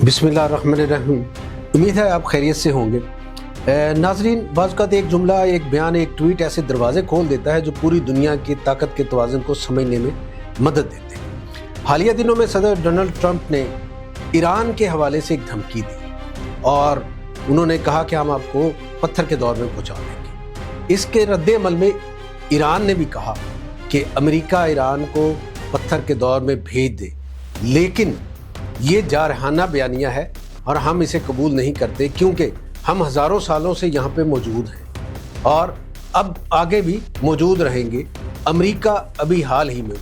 बिस्मिल्लाहिर्रहमानिर्रहीम। उम्मीद है आप खैरियत से होंगे। नाजरीन, बाज़ औक़ात एक जुमला, एक बयान, एक ट्वीट ऐसे दरवाज़े खोल देता है जो पूरी दुनिया की ताकत के तवाज़ुन को समझने में मदद देते हैं। हालिया दिनों में सदर डोनाल्ड ट्रंप ने ईरान के हवाले से एक धमकी दी और उन्होंने कहा कि हम आपको पत्थर के दौर में पहुँचा देंगे। इसके रद्द-ए-अमल में ईरान ने भी कहा कि अमेरिका ईरान को पत्थर के दौर में भेज दे, लेकिन ये जारहाना बयानिया है और हम इसे कबूल नहीं करते, क्योंकि हम हज़ारों सालों से यहाँ पे मौजूद हैं और अब आगे भी मौजूद रहेंगे। अमेरिका अभी हाल ही में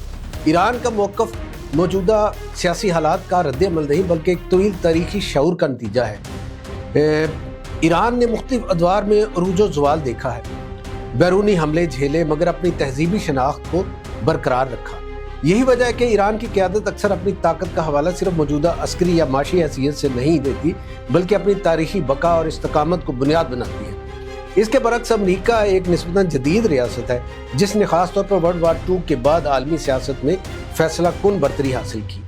ईरान का मौक़िफ़ मौजूदा सियासी हालात का रद्द-ए-अमल नहीं बल्कि एक तवील तारीख़ी शऊर का नतीजा है। ईरान ने मुख्तलिफ़ अदवार में अरूज व ज़वाल देखा है, बैरूनी हमले झेले, मगर अपनी तहज़ीबी शनाख्त को बरकरार रखा। यही वजह है कि ईरान की क़यादत अक्सर अपनी ताकत का हवाला सिर्फ मौजूदा अस्करी या माशी हैसियत से नहीं देती, बल्कि अपनी तारीख़ी बका और इस्तकामत को बुनियाद बनाती है। इसके बरक्स अमरीका एक निस्बतन जदीद रियासत है जिसने ख़ास तौर पर वर्ल्ड वार II के बाद आलमी सियासत में फ़ैसला कुन बरतरी हासिल की।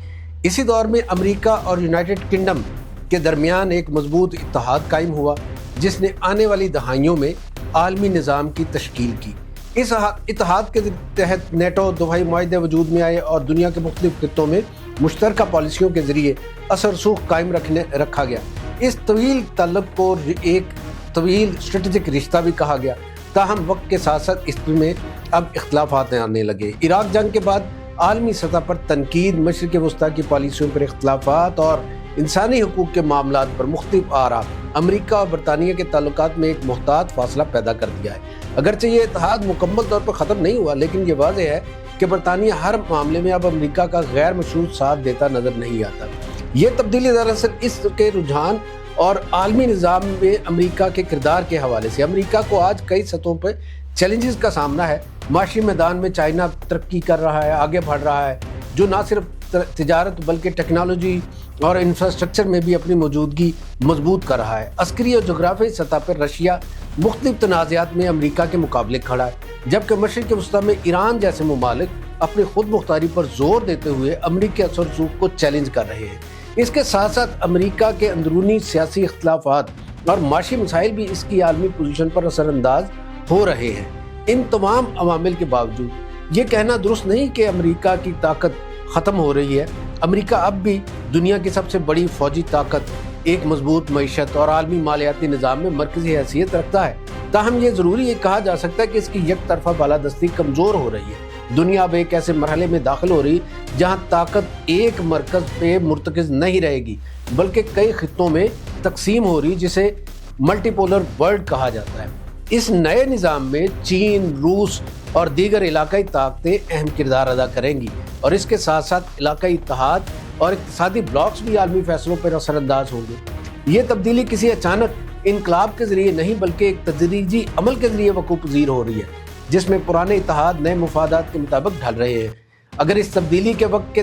इसी दौर में अमरीका और यूनाइटेड किंगडम के दरमियान एक मजबूत इत्तेहाद कायम हुआ जिसने आने वाली दहाइयों में आलमी निज़ाम की तश्कील की। इस इत्तेहाद के तहत नेटो दफ़ाई मुआहदे वजूद में आए और दुनिया के मुख्तलिफ खित्तों में मुश्तरका पॉलिसियों के ज़रिए असर रसूख कायम रखा गया। इस तवील ताल्लुक़ को एक तवील स्ट्रेटजिक रिश्ता भी कहा गया, ताहम वक्त के साथ साथ इसमें अब इख्तलाफात आने लगे। इराक जंग के बाद आलमी सतह पर तनकीद, मशरिक़ वस्ता की पॉलिसियों पर इख्तलाफात और इंसानी हकूक़ के मामलात पर मुख्तलिफ आरा अमरीका और बरतानिया के ताल्लुकात में एक मुहतात फासला पैदा कर दिया है। अगरचे ये इत्तेहाद मुकम्मल तौर पर ख़त्म नहीं हुआ, लेकिन ये वाज़ेह है कि बरतानिया हर मामले में अब अमरीका का गैर मशरूत साथ देता नज़र नहीं आता। ये तब्दीली दरअसल इसके रुझान और आलमी निज़ाम में अमरीका के किरदार के हवाले से अमरीका को आज कई सतहों पर चैलेंजेस का सामना है। माशी मैदान में चाइना तरक्की कर रहा है, आगे बढ़ रहा है, जो ना सिर्फ तिजारत बल्कि टेक्नोलॉजी और इंफ्रास्ट्रक्चर में भी अपनी मौजूदगी मजबूत कर रहा है। अस्करी और जोग्राफी सतह पर रशिया मुख्तलिफ तनाज़ात में अमरीका के मुकाबले खड़ा है, जबकि मशरिक़ वस्ता में ईरान जैसे ममालिक अपनी खुद मुख्तारी पर जोर देते हुए अमरीकी असर रसूख को चैलेंज कर रहे हैं। इसके साथ साथ अमरीका के अंदरूनी सियासी इख्तलाफात और माशी मसाइल भी इसकी आलमी पोजीशन पर असरअंदाज हो रहे हैं। इन तमाम अवामिल के बावजूद ये कहना दुरुस्त नहीं कि अमरीका की ताकत ख़त्म हो रही है। अमरीका अब भी दुनिया की सबसे बड़ी फ़ौजी ताकत, एक मजबूत मईशत और आलमी मालियाती निज़ाम में मरकज़ी हैसियत रखता है। ताहम ये ज़रूरी ये कहा जा सकता है कि इसकी एक तरफा बालादस्ती कमज़ोर हो रही है। दुनिया अब एक ऐसे मरहले में दाखिल हो रही जहाँ ताकत एक मरकज़ पे मुर्तकिज़ नहीं रहेगी, बल्कि कई खित्तों में तकसीम हो रही, जिसे मल्टीपोलर वर्ल्ड कहा जाता है। इस नए निज़ाम में चीन, रूस और दीगर इलाकाई ताकतें अहम किरदार अदा करेंगी और इसके साथ साथ इलाकाई इत्तेहाद और इक़्तिसादी ब्लॉक्स भी आलमी फैसलों पर असरअंदाज होंगे। ये तब्दीली किसी अचानक इनकलाब के ज़रिए नहीं बल्कि एक तदरीजी अमल के ज़रिए वक़ूअ पज़ीर हो रही है, जिसमें पुराने इत्तेहाद नए मुफादात के मुताबिक ढल रहे हैं। अगर इस तब्दीली के वक्त के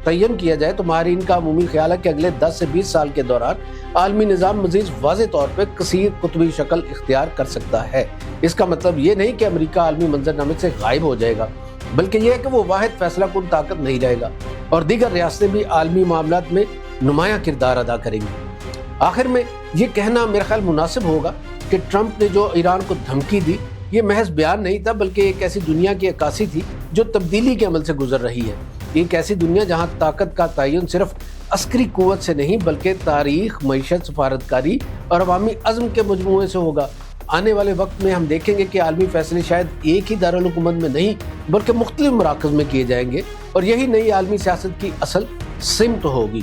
तयन किया जाए तो माहिरीन का अमूमी ख्याल है कि अगले 10 से 20 साल के दौरान आलमी निज़ाम मज़ीद वाज़ेह तौर पर कसीर कुतुबी शक्ल इख्तियार कर सकता है। इसका मतलब ये नहीं कि अमरीका आलमी मंजरनामे से गायब हो जाएगा, बल्कि यह है कि वो वाहिद फैसला कुन ताकत नहीं रहेगा और दीगर रियासतें भी आलमी मामलात में नुमायाँ किरदार अदा करेंगी। आखिर में ये कहना मेरा ख्याल मुनासिब होगा कि ट्रंप ने जो ईरान को धमकी दी, ये महज बयान नहीं था, बल्कि एक ऐसी दुनिया की अक्कासी थी जो तब्दीली के अमल से गुजर रही है। एक ऐसी दुनिया जहाँ ताकत का तयन सिर्फ अस्करी कुव्वत से नहीं बल्कि तारीख, मईशत, सफारतकारी और अवामी अज़्म के मजमूए से होगा। आने वाले वक्त में हम देखेंगे कि आलमी फैसले शायद एक ही दारुल हुकूमत में नहीं बल्कि मुख्तलिफ मराकज़ में किए जाएंगे और यही नई आलमी सियासत की असल सिमत होगी।